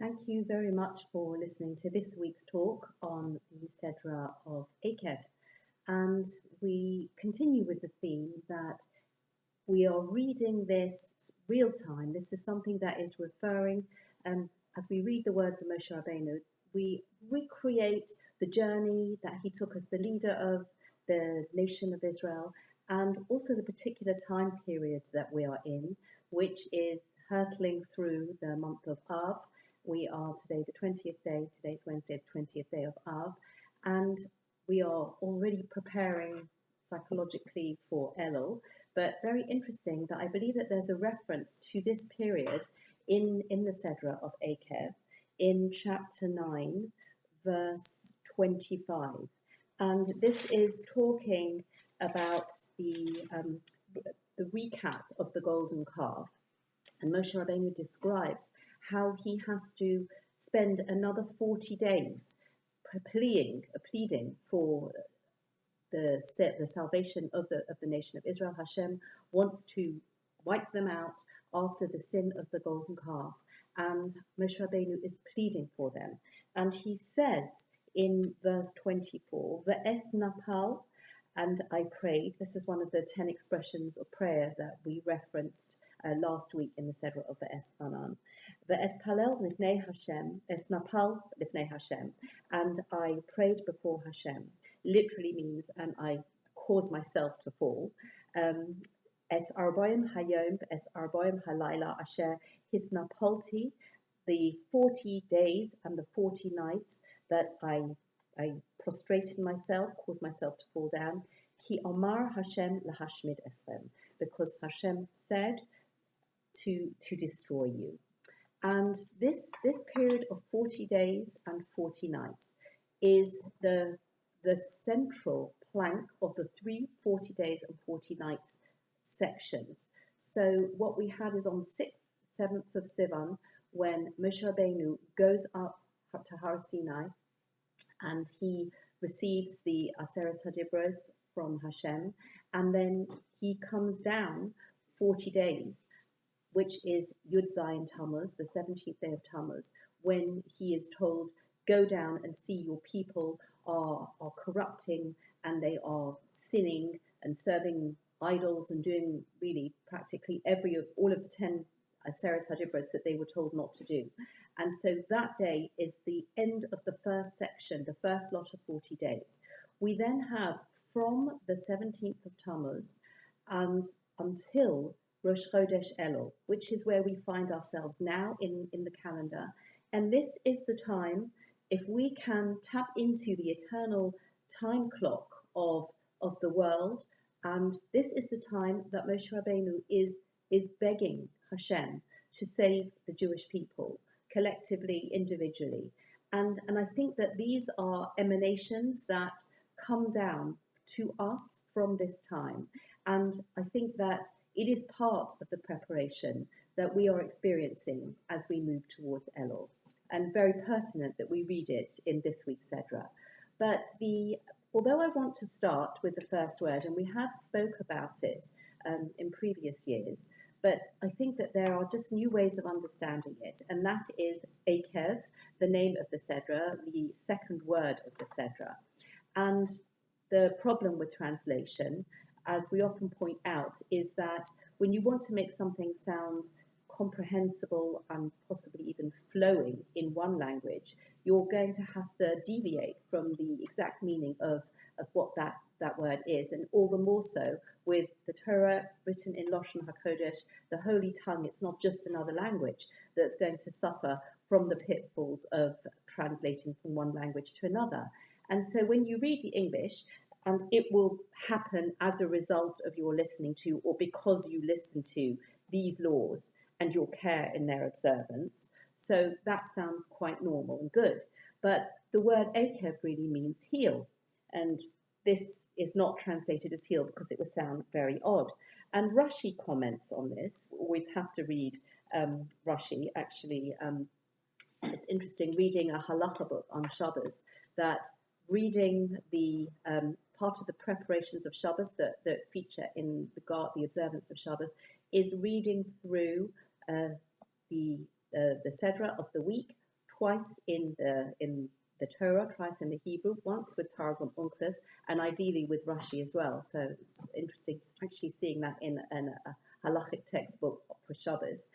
Thank you very much for listening to this week's talk on the Sedra of ekev. And we continue with the theme that we are reading this real time. This is something that is referring, as we read the words of Moshe Rabbeinu, we recreate the journey that he took as the leader of the nation of Israel, and also the particular time period that we are in, which is hurtling through the month of Av. We are today the 20th day, today's Wednesday, the 20th day of Av, and we are already preparing psychologically for Elul. But very interesting that I believe that there's a reference to this period in the Sedra of ekev in chapter 9, verse 25. And this is talking about the recap of the golden calf. And Moshe Rabbeinu describes how he has to spend another 40 days pleading for the salvation of the nation of Israel. Hashem wants to wipe them out after the sin of the golden calf, and Moshe Rabbeinu is pleading for them. And he says in verse 24, "Ve'es napal," and I prayed. This is one of the 10 expressions of prayer that we referenced last week in the Sedra of the Esfanan. Ve'es palel lifnei Hashem, es napal lifnei Hashem, and I prayed before Hashem. Literally means, and I caused myself to fall. Es arboim hayom, es arboim halayla asher hisnapolti, the 40 days and the 40 nights that I prostrated myself, caused myself to fall down. Ki omar Hashem lahashmid estem, because Hashem said to destroy you. And this period of 40 days and 40 nights is the central plank of the 40 days and 40 nights sections. So what we had is on the 6th, 7th of Sivan, when Moshe Rabbeinu goes up to Har Sinai and he receives the Aseres Hadibros from Hashem, and then he comes down 40 days, which is Yud Zayin Tammuz, the 17th day of Tammuz, when he is told, go down and see your people are corrupting and they are sinning and serving idols and doing really practically all of the 10 Aseres Hadibros that they were told not to do. And so that day is the end of the first section, the first lot of 40 days. We then have from the 17th of Tammuz and until Rosh Chodesh Elul, which is where we find ourselves now in the calendar. And this is the time, if we can tap into the eternal time clock of the world, and this is the time that Moshe Rabbeinu is begging Hashem to save the Jewish people, collectively, individually. And I think that these are emanations that come down to us from this time. And I think that it is part of the preparation that we are experiencing as we move towards Elul, and very pertinent that we read it in this week's Sedra. But although I want to start with the first word, and we have spoke about it in previous years, but I think that there are just new ways of understanding it, and that is ekev, the name of the Sedra, the second word of the Sedra. And the problem with translation, as we often point out, is that when you want to make something sound comprehensible and possibly even flowing in one language, you're going to have to deviate from the exact meaning of what that word is, and all the more so with the Torah written in Lashon HaKodesh, the Holy Tongue. It's not just another language that's going to suffer from the pitfalls of translating from one language to another. And so when you read the English, and it will happen as a result of your listening to, or because you listen to these laws and your care in their observance. So that sounds quite normal and good. But the word ekev really means heal. And this is not translated as heal because it would sound very odd. And Rashi comments on this. We always have to read Rashi. Actually, it's interesting reading a halacha book on Shabbos, that reading the part of the preparations of Shabbos that feature in the observance of Shabbos is reading through the Sedra of the week twice in the Torah, twice in the Hebrew, once with Targum Onkelos, and ideally with Rashi as well. So it's interesting actually seeing that in a halachic textbook for Shabbos.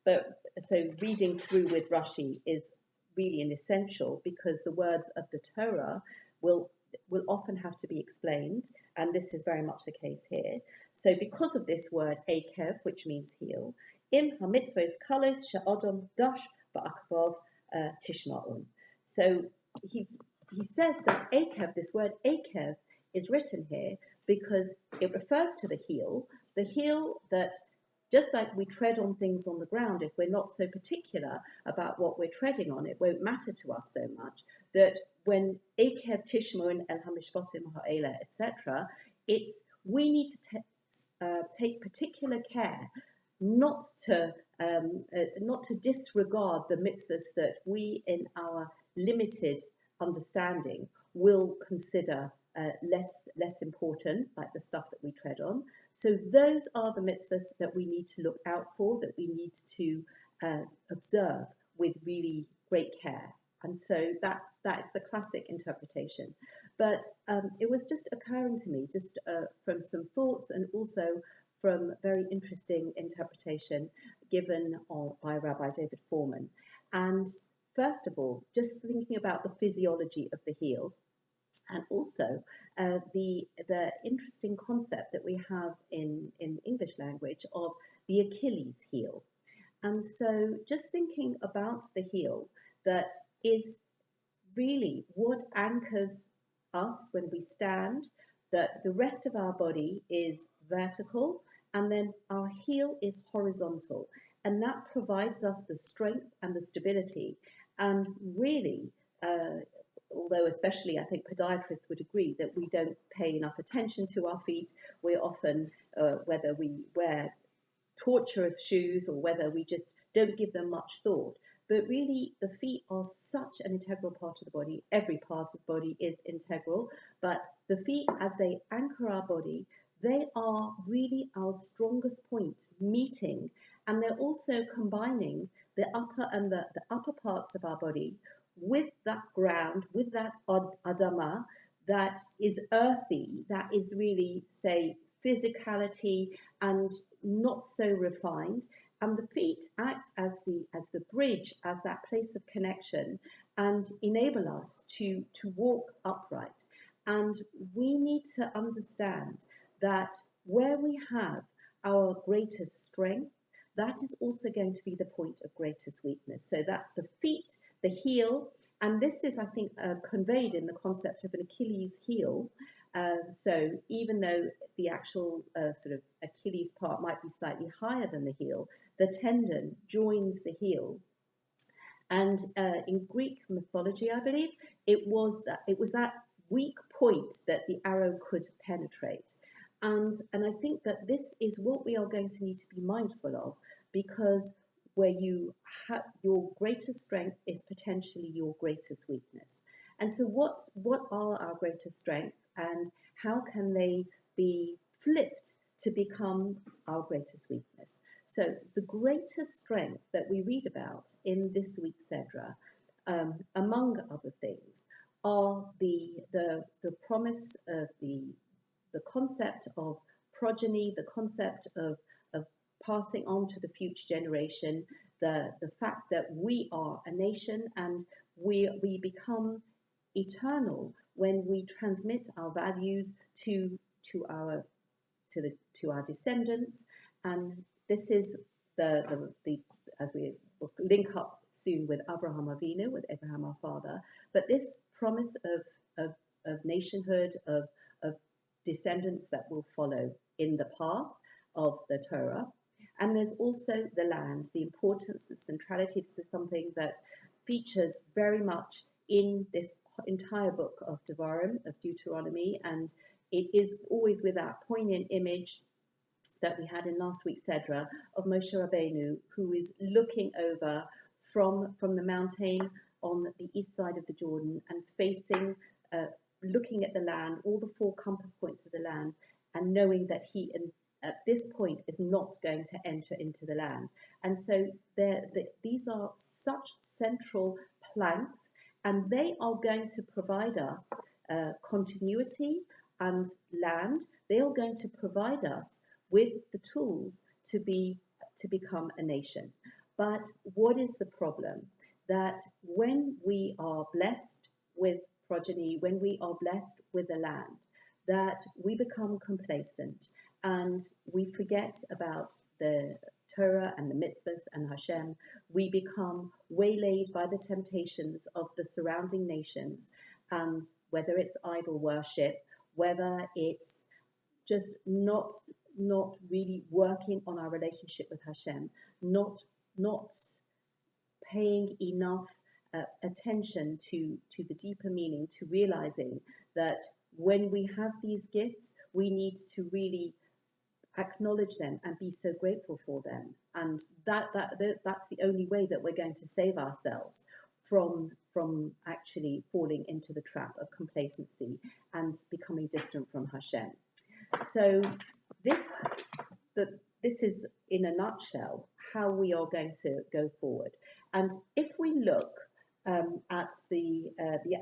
But so reading through with Rashi is really an essential, because the words of the Torah will often have to be explained, and this is very much the case here. So because of this word ekev, which means heel, im hamitzvos kalos she'odom dash ba'akvav tishma'un. So he says that ekev, this word ekev, is written here because it refers to the heel that, just like we tread on things on the ground, if we're not so particular about what we're treading on, it won't matter to us so much, that when ekev tishma'un el hamishpatim ha'ela, etc., we need to take particular care not to disregard the mitzvahs that we, in our limited understanding, will consider less important, like the stuff that we tread on. So those are the mitzvahs that we need to look out for, that we need to observe with really great care. And so that's the classic interpretation. But it was just occurring to me, just from some thoughts and also from very interesting interpretation given by Rabbi David Foreman. And first of all, just thinking about the physiology of the heel, and also the interesting concept that we have in English language of the Achilles heel. And so just thinking about the heel, that is really what anchors us when we stand, that the rest of our body is vertical, and then our heel is horizontal, and that provides us the strength and the stability. And really, although especially I think podiatrists would agree that we don't pay enough attention to our feet, we're often, whether we wear torturous shoes or whether we just don't give them much thought. But really, the feet are such an integral part of the body. Every part of the body is integral, but the feet, as they anchor our body, they are really our strongest point, meeting, and they're also combining the upper and the upper parts of our body with that ground, with that adama that is earthy, that is really, say, physicality and not so refined. And the feet act as the bridge, as that place of connection, and enable us to walk upright. And we need to understand that where we have our greatest strength, that is also going to be the point of greatest weakness. So that the feet, the heel, and this is, I think, conveyed in the concept of an Achilles heel. So even though the actual sort of Achilles part might be slightly higher than the heel, the tendon joins the heel. And in Greek mythology, I believe, it was that weak point that the arrow could penetrate. And I think that this is what we are going to need to be mindful of, because where you have your greatest strength is potentially your greatest weakness. And so what are our greatest strengths, and how can they be flipped to become our greatest weakness? So the greatest strength that we read about in this week's Sedra, among other things, are the promise of the concept of progeny, the concept of passing on to the future generation, the fact that we are a nation and we become eternal when we transmit our values to our descendants. And this is the as we will link up soon with Abraham Avinu, with Abraham our father, but this promise of nationhood, of descendants that will follow in the path of the Torah. And there's also the land, the importance of centrality. This is something that features very much in this entire book of Devarim, of Deuteronomy, and it is always with that poignant image that we had in last week's Sedra of Moshe Rabbeinu, who is looking over from the mountain on the east side of the Jordan and facing, looking at the land, all the four compass points of the land, and knowing that he at this point is not going to enter into the land. And so these are such central planks, and they are going to provide us continuity and land. They are going to provide us with the tools to become a nation. But what is the problem? That when we are blessed with progeny, when we are blessed with the land, that we become complacent and we forget about the Torah and the mitzvahs and Hashem. We become waylaid by the temptations of the surrounding nations, and whether it's idol worship, whether it's just not really working on our relationship with Hashem, not paying enough attention to the deeper meaning, to realizing that when we have these gifts, we need to really acknowledge them and be so grateful for them. And that's the only way that we're going to save ourselves from actually falling into the trap of complacency and becoming distant from Hashem. So this is, in a nutshell, how we are going to go forward. And if we look at the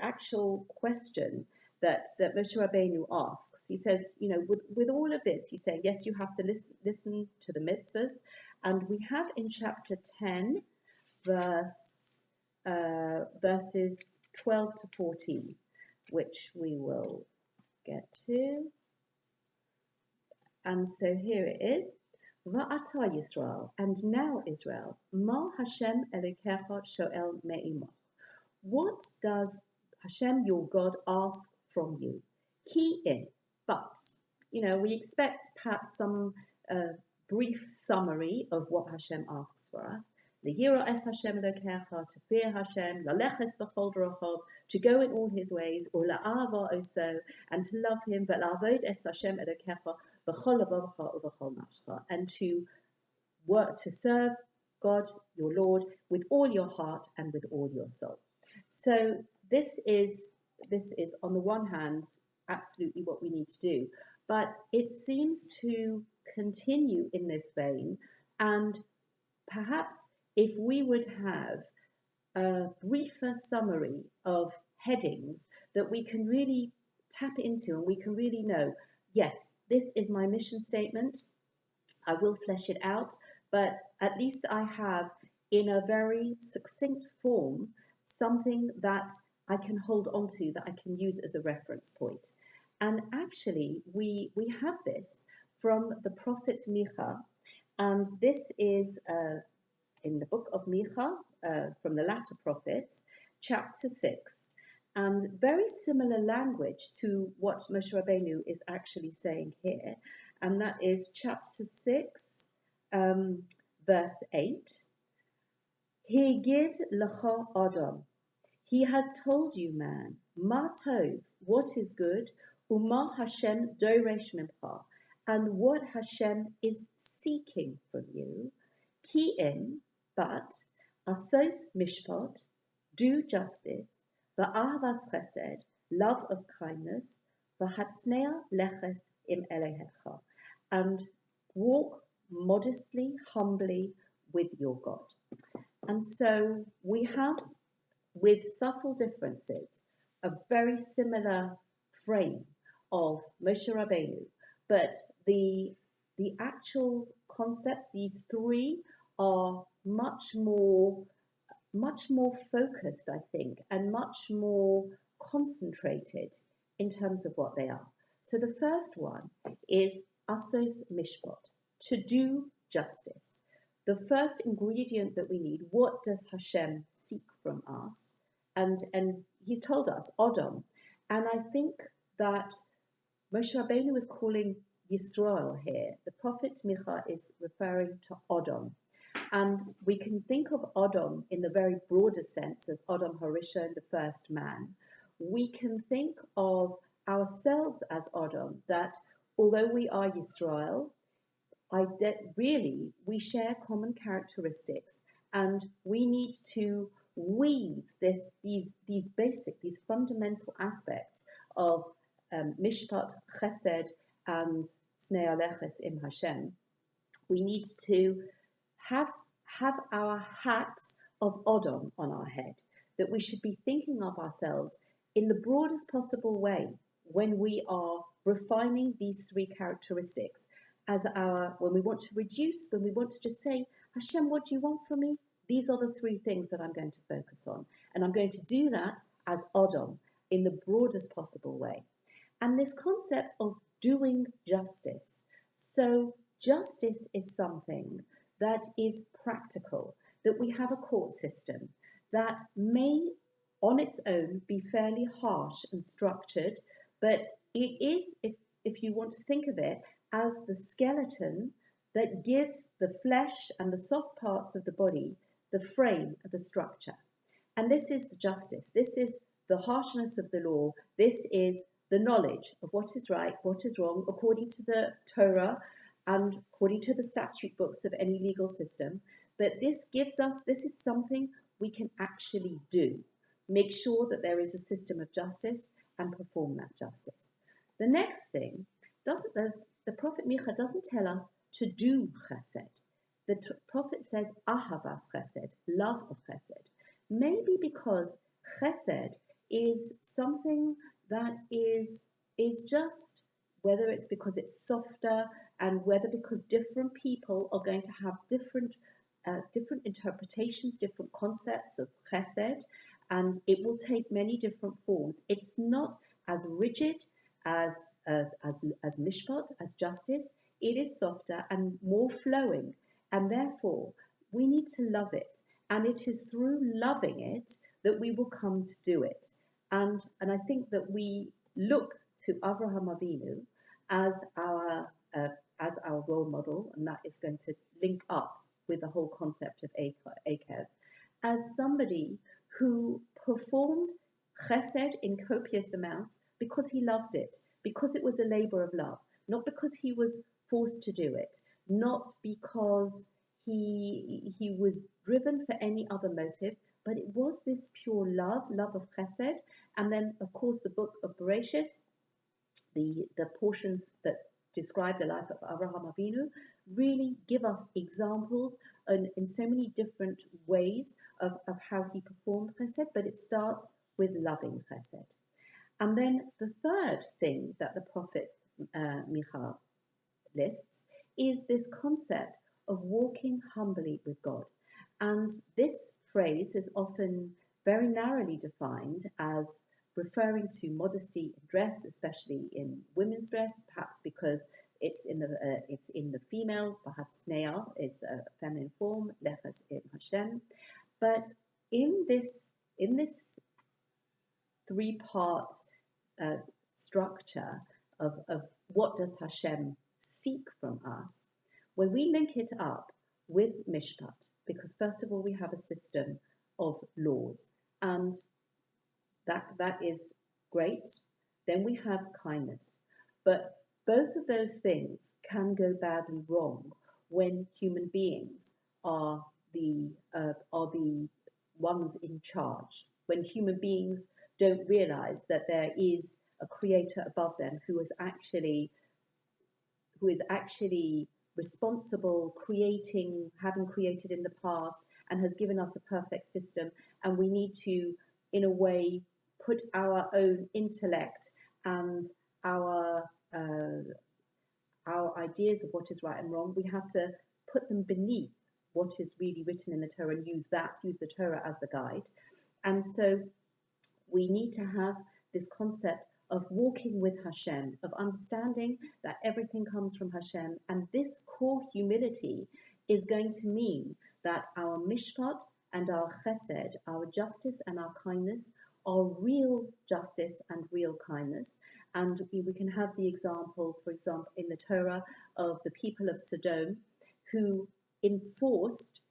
actual question that Moshe Rabbeinu asks, he says, with all of this, he's saying, yes, you have to listen to the mitzvahs. And we have in chapter 10, verses 12 to 14, which we will get to. And so here it is. Va'ata Yisrael, and now Israel, Ma Hashem Elokecha shoel me'imach. What does Hashem, your God, ask from you? Ki in, but. We expect perhaps some brief summary of what Hashem asks for us. Lehira es Hashem Elokecha, to fear Hashem, laleches b'chol derachov, to go in all his ways, or la'ava oso, and to love him, ve'la'avod es Hashem Elokecha, and to work to serve God, your Lord, with all your heart and with all your soul. So this is on the one hand absolutely what we need to do, but it seems to continue in this vein. And perhaps if we would have a briefer summary of headings that we can really tap into, and we can really know, yes, this is my mission statement. I will flesh it out, but at least I have, in a very succinct form, something that I can hold on to, that I can use as a reference point. And actually, we have this from the prophet Micha, and this is in the book of Micha, from the latter prophets, chapter 6. And very similar language to what Moshe Rabbeinu is actually saying here, and that is chapter 6, verse 8. Higid lecha Adam, he has told you, man, ma tov, what is good, uma Hashem doresh mimcha, and what Hashem is seeking from you, ki in, but, asos mishpat, do justice, va'avas chesed, love of kindness, v'hatznea leches im Elohecha, and walk modestly, humbly with your God. And so we have, with subtle differences, a very similar frame of Moshe Rabbeinu, but the actual concepts, these three, are much more focused, I think, and much more concentrated in terms of what they are. So the first one is asos mishpat, to do justice. The first ingredient that we need, what does Hashem seek from us? And he's told us, Adam. And I think that Moshe Rabbeinu is calling Yisrael here. The prophet Micha is referring to Adam. And we can think of Adam in the very broader sense as Adam Harishon, the first man. We can think of ourselves as Adam, that although we are Yisrael, really we share common characteristics, and we need to weave these fundamental aspects of mishpat, chesed, and snei aleches im Hashem, we need to have our hat of Odom on our head, that we should be thinking of ourselves in the broadest possible way when we are refining these three characteristics when we want to reduce, when we want to just say, Hashem, what do you want from me? These are the three things that I'm going to focus on. And I'm going to do that as Odom in the broadest possible way. And this concept of doing justice. So justice is something that is practical, that we have a court system that may on its own be fairly harsh and structured, but it is, if you want to think of it, as the skeleton that gives the flesh and the soft parts of the body the frame of the structure. And this is the justice. This is the harshness of the law. This is the knowledge of what is right, what is wrong, according to the Torah and according to the statute books of any legal system. But this is something we can actually do. Make sure that there is a system of justice and perform that justice. The next thing, the Prophet Micha doesn't tell us to do chesed. The Prophet says ahavas chesed, love of chesed. Maybe because chesed is something that is just, whether it's because it's softer and whether because different people are going to have different interpretations, different concepts of chesed, and it will take many different forms. It's not as rigid as mishpat, as justice. It is softer and more flowing, and therefore we need to love it. And it is through loving it that we will come to do it. And I think that we look to Avraham Avinu as our role model, and that is going to link up with the whole concept of ekev, as somebody who performed chesed in copious amounts because he loved it, because it was a labor of love, not because he was forced to do it, not because he was driven for any other motive, but it was this pure love of chesed. And then, of course, the book of Bereshis, the portions that describe the life of Avraham Avinu, really give us examples in so many different ways of how he performed chesed, but it starts with loving chesed. And then the third thing that the Prophet Micha lists is this concept of walking humbly with God. And this phrase is often very narrowly defined as referring to modesty in dress, especially in women's dress, perhaps because it's in the female. Bahat is a feminine form, lefas im Hashem. But in this three-part structure of what does Hashem seek from us, when we link it up with mishpat, because first of all we have a system of laws, and that is great. Then we have kindness, but both of those things can go badly wrong when human beings are the ones in charge. When human beings don't realize that there is a creator above them who is actually responsible, having created in the past, and has given us a perfect system, and we need to, in a way, put our own intellect and our ideas of what is right and wrong, we have to put them beneath what is really written in the Torah and use the Torah as the guide. And so we need to have this concept of walking with Hashem, of understanding that everything comes from Hashem. And this core humility is going to mean that our mishpat and our chesed, our justice and our kindness, are real justice and real kindness. And we can have the example, for example, in the Torah of the people of Sodom who enforced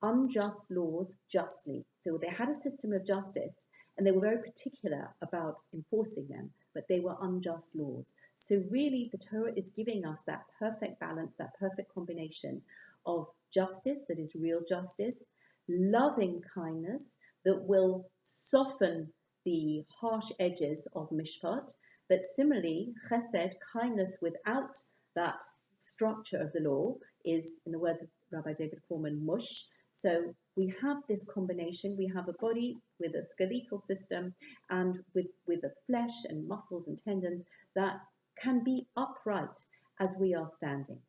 unjust laws justly. So they had a system of justice and they were very particular about enforcing them, but they were unjust laws. So really the Torah is giving us that perfect balance, that perfect combination of justice that is real justice, loving kindness that will soften the harsh edges of mishpat, but similarly chesed, kindness without that structure of the law is, in the words of Rabbi David Foreman, mush. So we have this combination. We have a body with a skeletal system and with the flesh and muscles and tendons that can be upright as we are standing.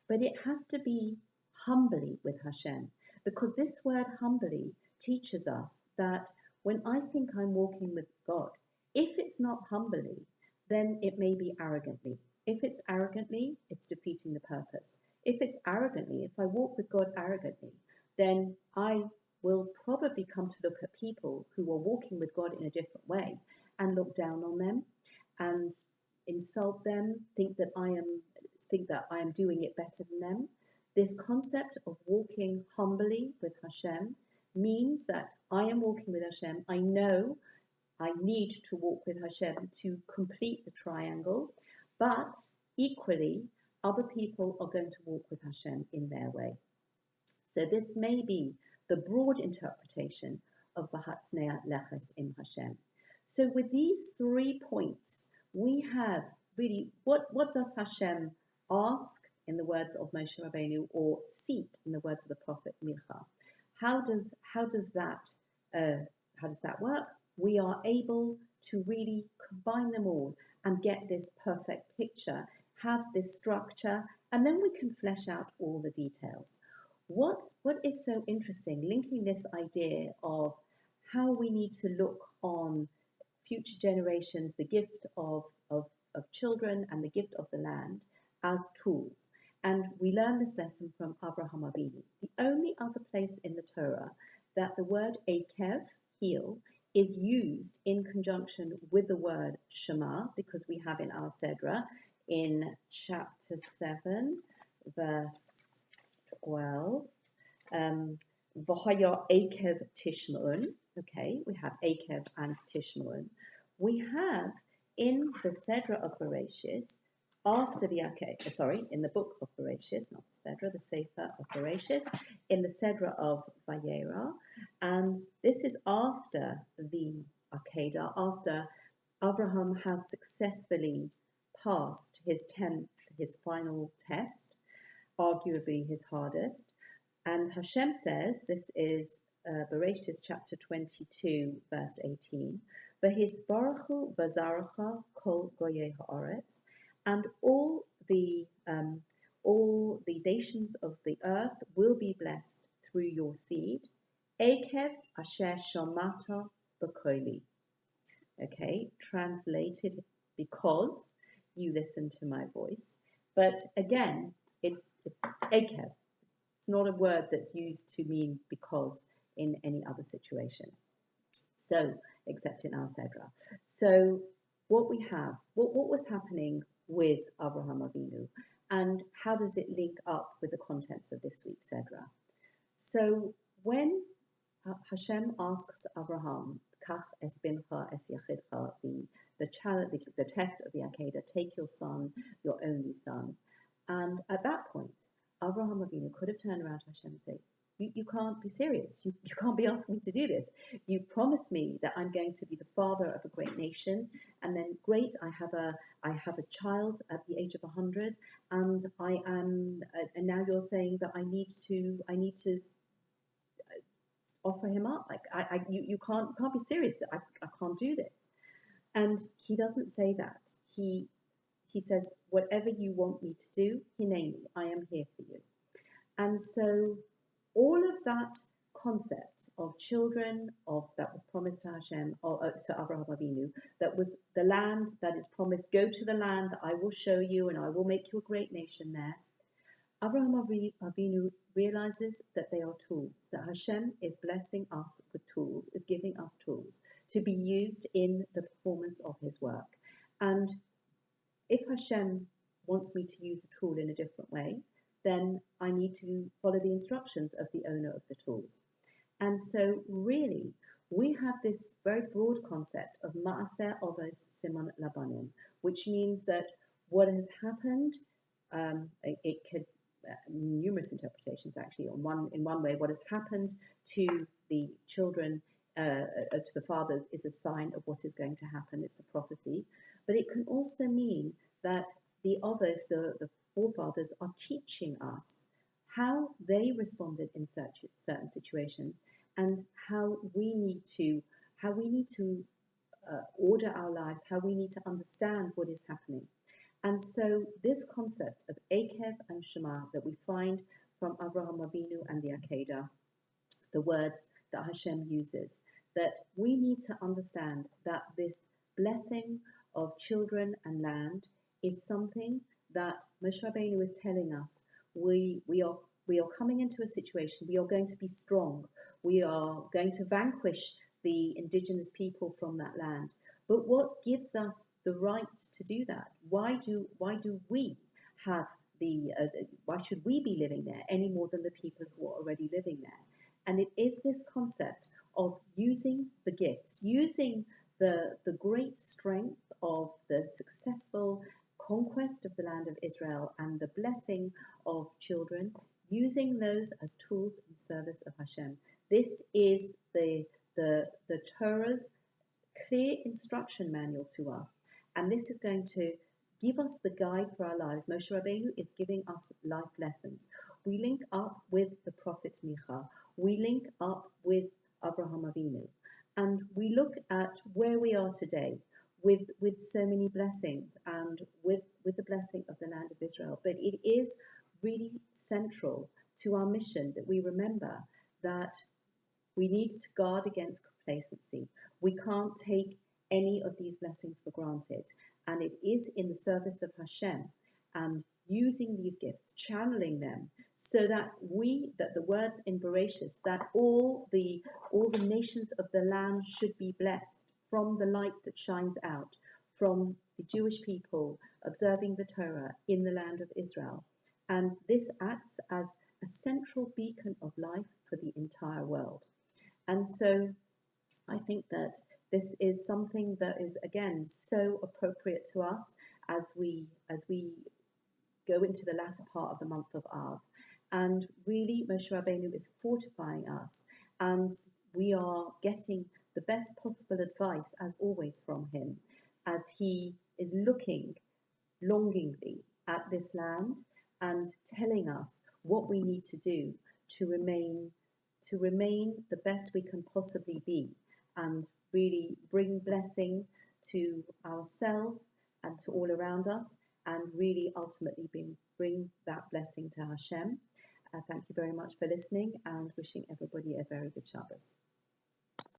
But it has to be humbly with Hashem, because this word humbly teaches us that when I think I'm walking with God, if it's not humbly, then it may be arrogantly. If it's arrogantly, it's defeating the purpose. If it's arrogantly, if I walk with God arrogantly, then I will probably come to look at people who are walking with God in a different way and look down on them and insult them, think that I am doing it better than them. This concept of walking humbly with Hashem means that I am walking with Hashem. I know I need to walk with Hashem to complete the triangle, but equally, other people are going to walk with Hashem in their way. So this may be the broad interpretation of Vahatzneah Leches im Hashem. So with these 3 points, we have really what does Hashem ask, in the words of Moshe Rabbeinu, or seek, in the words of the prophet Micha? How does that work? We are able to really combine them all and get this perfect picture, have this structure, and then we can flesh out all the details. What is so interesting, linking this idea of how we need to look on future generations, the gift of children and the gift of the land as tools. And we learn this lesson from Abraham Avinu. The only other place in the Torah that the word ekev, heel, is used in conjunction with the word Shema, because we have in our Sedra, in chapter 7, verse 12, V'haya ekev tishma'un. Okay, we have ekev and tishma'un. We have in the Sedra of Bereshis, after the in the book of Bereshis, not the Sedra, the Sefer of Bereshis, in the Sedra of Vayera, and this is after the Akedah, after Abraham has successfully passed his 10th, his final test, arguably his hardest, and Hashem says, this is Bereshis chapter 22, verse 18, V'hisbaruchu v'zaracha kol goyei ha'aretz, and all the nations of the earth will be blessed through your seed. Ekev asher shamata b'koli. Okay, translated, because you listen to my voice. But again, it's ekev. It's not a word that's used to mean because in any other situation. So, except in our Sedra. So, what we have, what was happening with Abraham Avinu, and how does it link up with the contents of this week's Sedra? So when Hashem asks Abraham, Kach es bincha es yachidcha, the test of the Akedah, take your son, your only son, and at that point, Abraham Avinu could have turned around to Hashem and said, you can't be serious. You can't be asking me to do this. You promised me that I'm going to be the father of a great nation, and then great, I have a child at the age of 100, and and now you're saying that I need to offer him up. Like you can't be serious. I can't do this. And he doesn't say that. He says, whatever you want me to do, hineni, I am here for you. And so all of that concept of children, that was promised to Hashem, or to Abraham Avinu, that was the land that is promised, go to the land that I will show you and I will make you a great nation there. Abraham Avinu realizes that they are tools, that Hashem is blessing us with tools, is giving us tools to be used in the performance of his work. And if Hashem wants me to use a tool in a different way, then I need to follow the instructions of the owner of the tools. And so really, we have this very broad concept of Ma'aseh Avos Siman Labanim, which means that what has happened, it could, numerous interpretations actually, in one way, what has happened to the children, to the fathers, is a sign of what is going to happen. It's a prophecy. But it can also mean that the Avos, forefathers are teaching us how they responded in certain situations, and how we need to order our lives, how we need to understand what is happening. And so this concept of ekev and shema that we find from Abraham Avinu and the Akedah, the words that Hashem uses, that we need to understand that this blessing of children and land is something that Moshe Rabbeinu is telling us. We are coming into a situation, we are going to be strong, we are going to vanquish the indigenous people from that land. But what gives us the right to do that? Why do we have why should we be living there any more than the people who are already living there? And it is this concept of using the gifts, using the great strength of the successful conquest of the land of Israel and the blessing of children, using those as tools in service of Hashem. This is the Torah's clear instruction manual to us, and this is going to give us the guide for our lives. Moshe Rabbeinu is giving us life lessons. We link up with the prophet Micha. We link up with Abraham Avinu, and we look at where we are today with so many blessings and with the blessing of the land of Israel. But it is really central to our mission that we remember that we need to guard against complacency. We can't take any of these blessings for granted. And it is in the service of Hashem and using these gifts, channeling them, so that the words in Bereshis, that all the nations of the land should be blessed from the light that shines out, from the Jewish people observing the Torah in the land of Israel. And this acts as a central beacon of life for the entire world. And so I think that this is something that is, again, so appropriate to us as we go into the latter part of the month of Av. And really, Moshe Rabbeinu is fortifying us, and we are getting the best possible advice, as always, from him, as he is looking longingly at this land and telling us what we need to do to remain the best we can possibly be, and really bring blessing to ourselves and to all around us, and really ultimately bring that blessing to Hashem. Thank you very much for listening, and wishing everybody a very good Shabbos.